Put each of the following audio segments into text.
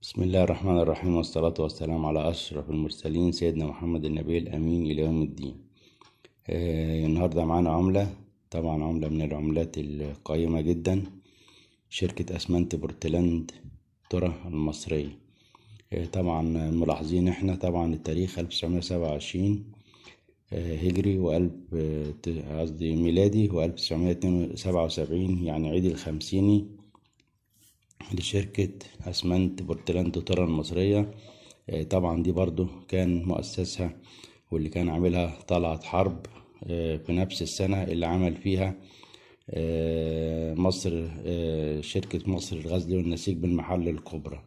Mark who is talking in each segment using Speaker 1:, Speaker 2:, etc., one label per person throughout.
Speaker 1: بسم الله الرحمن الرحيم، والصلاة والسلام على أشرف المرسلين سيدنا محمد النبي الأمين إلى يوم الدين. النهاردة معانا عملة، طبعا عملة من العملات القيمة جدا، شركة أسمنت بورتلاند ترى المصرية. طبعا ملاحظين احنا طبعا التاريخ 1927 هجري قصدي ميلادي، و1977 يعني عيد الخمسيني لشركة أسمنت بورتلاند ترى المصرية. طبعا دي برضو كان مؤسسها واللي كان عاملها طلعت حرب في نفس السنة اللي عمل فيها مصر، شركة مصر الغزل والنسيج بالمحل الكبرى.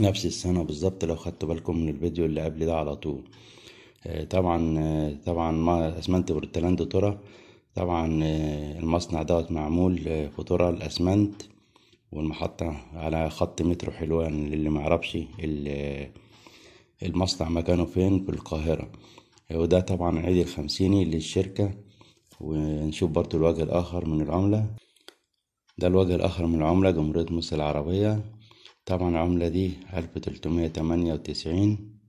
Speaker 1: نفس السنة بالظبط لو خدتوا بالكم من الفيديو اللي قبل ده على طول. طبعا ما أسمنت بورتلاند ترى، طبعا المصنع دوت معمول في ترى الأسمنت، والمحطة على خط مترو حلوان. للي معرفش المصنع مكانه فين في القاهرة. وده طبعا عيد الخمسيني للشركة. ونشوف برضو الوجه الآخر من العملة. ده الوجه الآخر من العملة، جمهورية مصر العربية. طبعا العملة دي 1398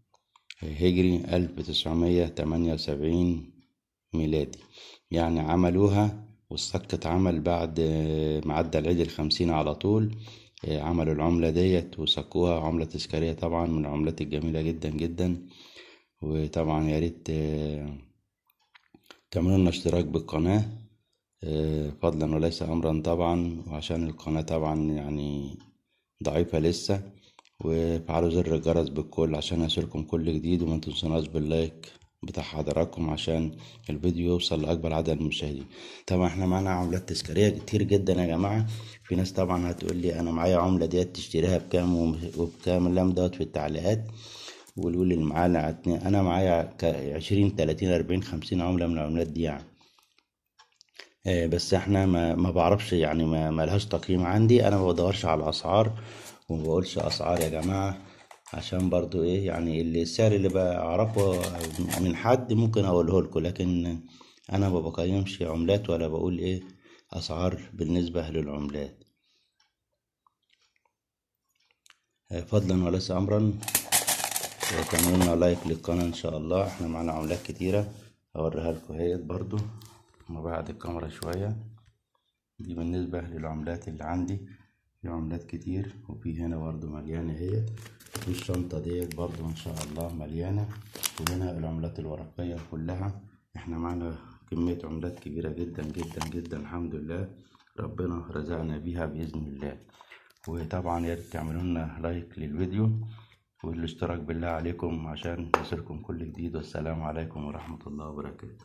Speaker 1: هجري، 1978 ميلادي، يعني عملوها والسك عمل بعد معدل عيد الخمسين على طول. عملوا العملة ديت وسكوها عملة تذكارية، طبعا من العملات الجميلة جدا جدا. وطبعا يا ريت تعملوا لنا اشتراك بالقناة فضلا وليس أمرا طبعا، وعشان القناة طبعا يعني ضعيفة لسه. وفعلوا زر الجرس بالكل عشان يصلكم كل جديد، وما تنسوناش باللايك بتاع حضراتكم عشان الفيديو يوصل لأكبر عدد من المشاهدين. طبعا احنا معانا عملات تذكارية كتير جدا يا جماعة. في ناس طبعا هتقول لي انا معايا عملة ديت تشتريها بكام وبكام، لام دوت في التعليقات. واللي اللي معانا انا معايا 20 30 40 50 عملة من العملات دي يعني. بس احنا ما بعرفش يعني، ما لهاش تقييم عندي. انا ما بدورش على الاسعار وما بقولش اسعار يا جماعة، عشان برضو ايه يعني السعر اللي بعرفه من حد ممكن اقوله لكم، لكن انا ما بقيمش عملات ولا بقول ايه اسعار بالنسبة للعملات. فضلا وليس امرا تعملوا لنا لايك للقناة ان شاء الله. احنا معانا عملات كتيرة اوريها لكم اهيت برضو وبعد الكاميرا شوية. دي بالنسبة للعملات اللي عندي، في عملات كتير، وفي هنا برضو مليانة اهيت، وفي الشنطة ديت برضو ان شاء الله مليانة، وهنا العملات الورقية كلها. احنا معانا كمية عملات كبيرة جدا جدا جدا الحمد لله، ربنا رزقنا بيها بإذن الله. وطبعا يا ريت تعملوا لنا لايك للفيديو والاشتراك بالله عليكم عشان يصلكم كل جديد. والسلام عليكم ورحمة الله وبركاته.